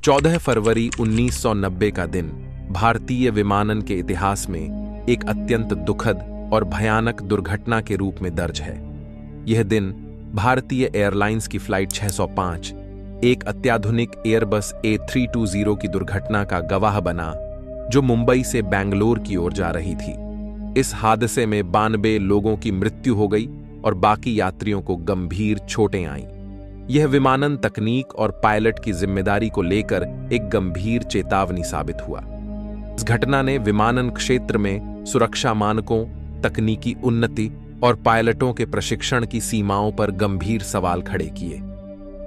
14 फरवरी 1990 का दिन भारतीय विमानन के इतिहास में एक अत्यंत दुखद और भयानक दुर्घटना के रूप में दर्ज है। यह दिन भारतीय एयरलाइंस की फ्लाइट 605, एक अत्याधुनिक एयरबस A320 की दुर्घटना का गवाह बना, जो मुंबई से बेंगलोर की ओर जा रही थी। इस हादसे में 92 लोगों की मृत्यु हो गई और बाकी यात्रियों को गंभीर चोटें आईं। यह विमानन तकनीक और पायलट की जिम्मेदारी को लेकर एक गंभीर चेतावनी साबित हुआ। इस घटना ने विमानन क्षेत्र में सुरक्षा मानकों, तकनीकी उन्नति और पायलटों के प्रशिक्षण की सीमाओं पर गंभीर सवाल खड़े किए।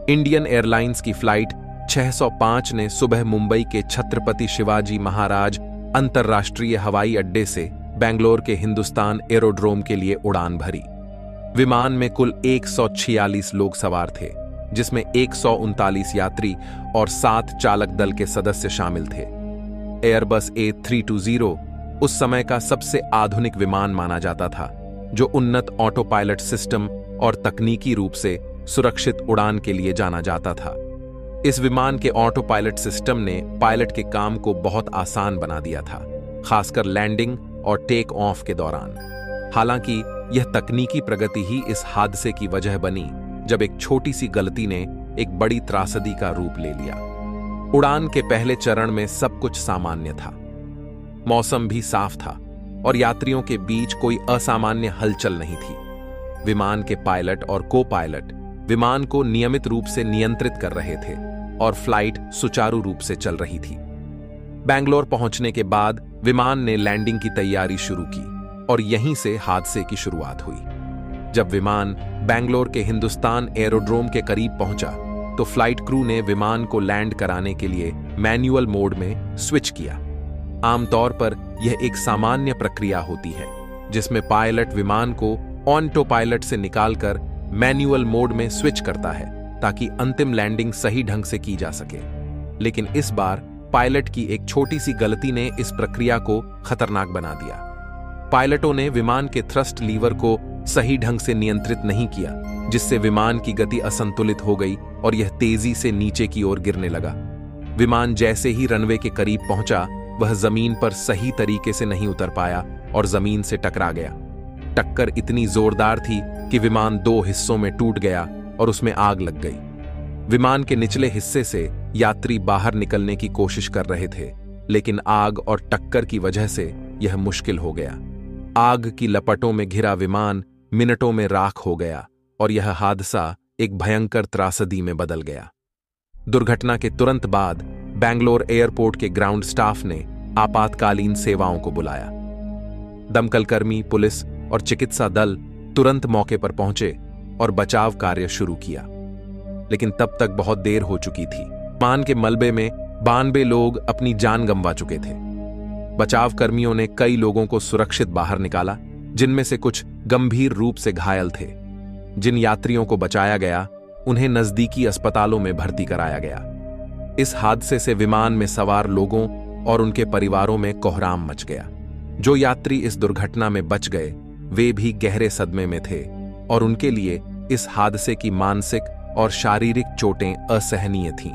इंडियन एयरलाइंस की फ्लाइट 605 ने सुबह मुंबई के छत्रपति शिवाजी महाराज अंतर्राष्ट्रीय हवाई अड्डे से बेंगलोर के हिंदुस्तान एरोड्रोम के लिए उड़ान भरी। विमान में कुल 146 लोग सवार थे, जिसमें 139 यात्री और 7 चालक दल के सदस्य शामिल थे। एयरबस A320 उस समय का सबसे आधुनिक विमान माना जाता था, जो उन्नत ऑटो पायलट सिस्टम और तकनीकी रूप से सुरक्षित उड़ान के लिए जाना जाता था। इस विमान के ऑटो पायलट सिस्टम ने पायलट के काम को बहुत आसान बना दिया था, खासकर लैंडिंग और टेक ऑफ के दौरान। हालांकि यह तकनीकी प्रगति ही इस हादसे की वजह बनी, जब एक छोटी सी गलती ने एक बड़ी त्रासदी का रूप ले लिया। उड़ान के पहले चरण में सब कुछ सामान्य था। मौसम भी साफ था और यात्रियों के बीच कोई असामान्य हलचल नहीं थी। विमान के पायलट और को पायलट विमान को नियमित रूप से नियंत्रित कर रहे थे और फ्लाइट सुचारू रूप से चल रही थी। बेंगलोर पहुंचने के बाद विमान ने लैंडिंग की तैयारी शुरू की और यहीं से हादसे की शुरुआत हुई। जब विमान बेंगलोर के हिंदुस्तान एरोड्रोम के करीब पहुंचा, तो फ्लाइट क्रू ने विमान को लैंड कराने के लिए मैन्युअल मोड में स्विच किया। आमतौर पर यह एक सामान्य प्रक्रिया होती है, जिसमें पायलट विमान को ऑटो पायलट से निकालकर मैन्युअल मोड में स्विच करता है, ताकि अंतिम लैंडिंग सही ढंग से की जा सके। लेकिन इस बार पायलट की एक छोटी सी गलती ने इस प्रक्रिया को खतरनाक बना दिया। पायलटों ने विमान के थ्रस्ट लीवर को सही ढंग से नियंत्रित नहीं किया, जिससे विमान की गति असंतुलित हो गई और यह तेजी से नीचे की ओर गिरने लगा। विमान जैसे ही रनवे के करीब पहुंचा, वह जमीन पर सही तरीके से नहीं उतर पाया और जमीन से टकरा गया। टक्कर इतनी जोरदार थी कि विमान 2 हिस्सों में टूट गया और उसमें आग लग गई। विमान के निचले हिस्से से यात्री बाहर निकलने की कोशिश कर रहे थे, लेकिन आग और टक्कर की वजह से यह मुश्किल हो गया। आग की लपटों में घिरा विमान मिनटों में राख हो गया और यह हादसा एक भयंकर त्रासदी में बदल गया। दुर्घटना के तुरंत बाद बेंगलोर एयरपोर्ट के ग्राउंड स्टाफ ने आपातकालीन सेवाओं को बुलाया। दमकल कर्मी, पुलिस और चिकित्सा दल तुरंत मौके पर पहुंचे और बचाव कार्य शुरू किया, लेकिन तब तक बहुत देर हो चुकी थी। विमान के मलबे में 92 लोग अपनी जान गंवा चुके थे। बचाव कर्मियों ने कई लोगों को सुरक्षित बाहर निकाला, जिनमें से कुछ गंभीर रूप से घायल थे। जिन यात्रियों को बचाया गया, उन्हें नजदीकी अस्पतालों में भर्ती कराया गया। इस हादसे से विमान में सवार लोगों और उनके परिवारों में कोहराम मच गया। जो यात्री इस दुर्घटना में बच गए, वे भी गहरे सदमे में थे और उनके लिए इस हादसे की मानसिक और शारीरिक चोटें असहनीय थीं।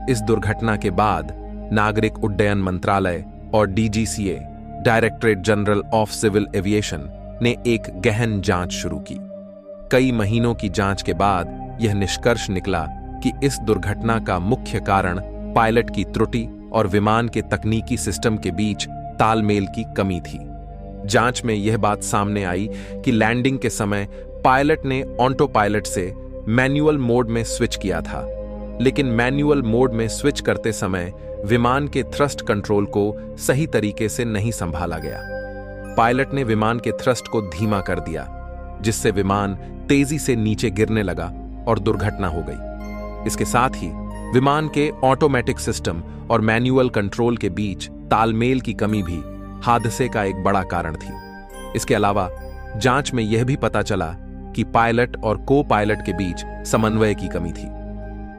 इस दुर्घटना के बाद नागरिक उड्डयन मंत्रालय और DGCA, directorate general of civil aviation, ने एक गहन जांच शुरू की। कई महीनों की जांच के बाद यह निष्कर्ष निकला कि इस दुर्घटना का मुख्य कारण पायलट की त्रुटि और विमान के तकनीकी सिस्टम के बीच तालमेल की कमी थी। जांच में यह बात सामने आई कि लैंडिंग के समय पायलट ने ऑटो पायलट से मैन्युअल मोड में स्विच किया था, लेकिन मैन्युअल मोड में स्विच करते समय विमान के थ्रस्ट कंट्रोल को सही तरीके से नहीं संभाला गया। पायलट ने विमान के थ्रस्ट को धीमा कर दिया, जिससे विमान तेजी से नीचे गिरने लगा और दुर्घटना हो गई। इसके साथ ही विमान के ऑटोमेटिक सिस्टम और मैन्युअल कंट्रोल के बीच तालमेल की कमी भी हादसे का एक बड़ा कारण थी। इसके अलावा जांच में यह भी पता चला कि पायलट और को पायलट के बीच समन्वय की कमी थी।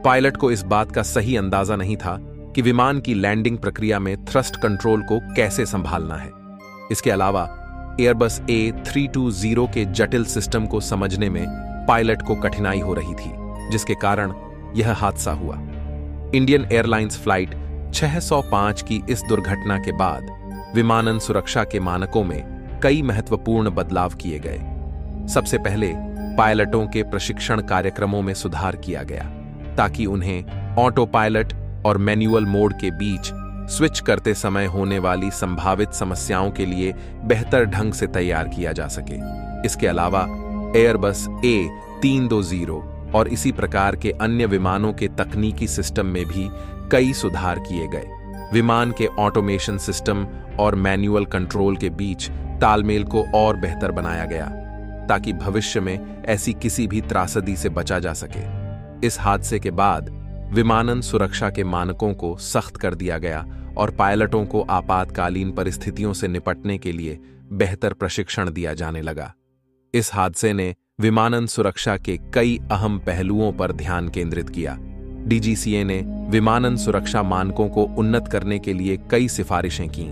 पायलट को इस बात का सही अंदाजा नहीं था कि विमान की लैंडिंग प्रक्रिया में थ्रस्ट कंट्रोल को कैसे संभालना है। इसके अलावा एयरबस A320 के जटिल सिस्टम को समझने में पायलट को कठिनाई हो रही थी, जिसके कारण यह हादसा हुआ। इंडियन एयरलाइंस फ्लाइट 605 की इस दुर्घटना के बाद विमानन सुरक्षा के मानकों में कई महत्वपूर्ण बदलाव किए गए। सबसे पहले पायलटों के प्रशिक्षण कार्यक्रमों में सुधार किया गया ताकि उन्हें ऑटो पायलट और मैनुअल मोड के बीच स्विच करते समय होने वाली संभावित समस्याओं के लिए बेहतर ढंग से तैयार किया जा सके। इसके अलावा एयरबस A320 और इसी प्रकार के अन्य विमानों के तकनीकी सिस्टम में भी कई सुधार किए गए। विमान के ऑटोमेशन सिस्टम और मैनुअल कंट्रोल के बीच तालमेल को और बेहतर बनाया गया ताकि भविष्य में ऐसी किसी भी त्रासदी से बचा जा सके। इस हादसे के बाद विमानन सुरक्षा के मानकों को सख्त कर दिया गया और पायलटों को आपातकालीन परिस्थितियों से निपटने के लिए बेहतर प्रशिक्षण दिया जाने लगा। इस हादसे ने विमानन सुरक्षा के कई अहम पहलुओं पर ध्यान केंद्रित किया। DGCA ने विमानन सुरक्षा मानकों को उन्नत करने के लिए कई सिफारिशें की,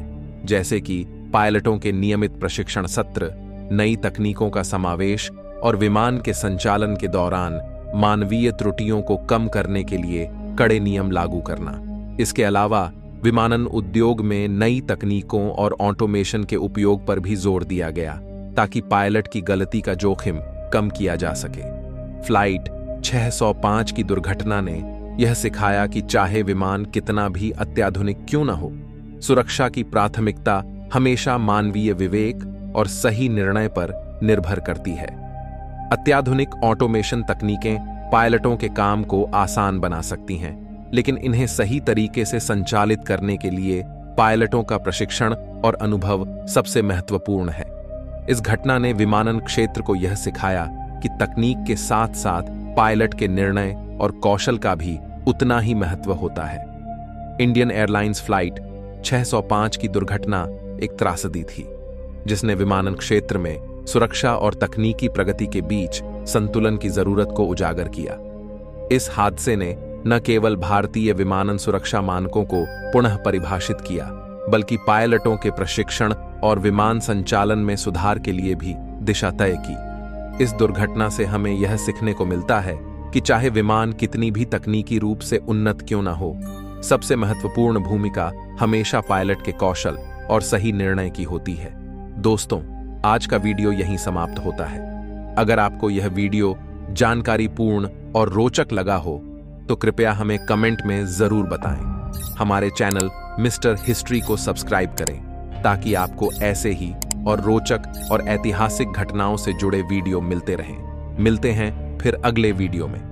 जैसे कि पायलटों के नियमित प्रशिक्षण सत्र, नई तकनीकों का समावेश और विमान के संचालन के दौरान मानवीय त्रुटियों को कम करने के लिए कड़े नियम लागू करना। इसके अलावा विमानन उद्योग में नई तकनीकों और ऑटोमेशन के उपयोग पर भी जोर दिया गया ताकि पायलट की गलती का जोखिम कम किया जा सके। फ्लाइट 605 की दुर्घटना ने यह सिखाया कि चाहे विमान कितना भी अत्याधुनिक क्यों न हो, सुरक्षा की प्राथमिकता हमेशा मानवीय विवेक और सही निर्णय पर निर्भर करती है। अत्याधुनिक ऑटोमेशन तकनीकें पायलटों के काम को आसान बना सकती हैं, लेकिन इन्हें सही तरीके से संचालित करने के लिए पायलटों का प्रशिक्षण और अनुभव सबसे महत्वपूर्ण है। इस घटना ने विमानन क्षेत्र को यह सिखाया कि तकनीक के साथ साथ पायलट के निर्णय और कौशल का भी उतना ही महत्व होता है। इंडियन एयरलाइंस फ्लाइट 605 की दुर्घटना एक त्रासदी थी, जिसने विमानन क्षेत्र में सुरक्षा और तकनीकी प्रगति के बीच संतुलन की जरूरत को उजागर किया। इस हादसे ने न केवल भारतीय विमानन सुरक्षा मानकों को पुनः परिभाषित किया, बल्कि पायलटों के प्रशिक्षण और विमान संचालन में सुधार के लिए भी दिशा तय की। इस दुर्घटना से हमें यह सीखने को मिलता है कि चाहे विमान कितनी भी तकनीकी रूप से उन्नत क्यों न हो, सबसे महत्वपूर्ण भूमिका हमेशा पायलट के कौशल और सही निर्णय की होती है। दोस्तों, आज का वीडियो यहीं समाप्त होता है। अगर आपको यह वीडियो जानकारीपूर्ण और रोचक लगा हो तो कृपया हमें कमेंट में जरूर बताएं। हमारे चैनल मिस्टर हिस्ट्री को सब्सक्राइब करें ताकि आपको ऐसे ही और रोचक और ऐतिहासिक घटनाओं से जुड़े वीडियो मिलते रहें। मिलते हैं फिर अगले वीडियो में।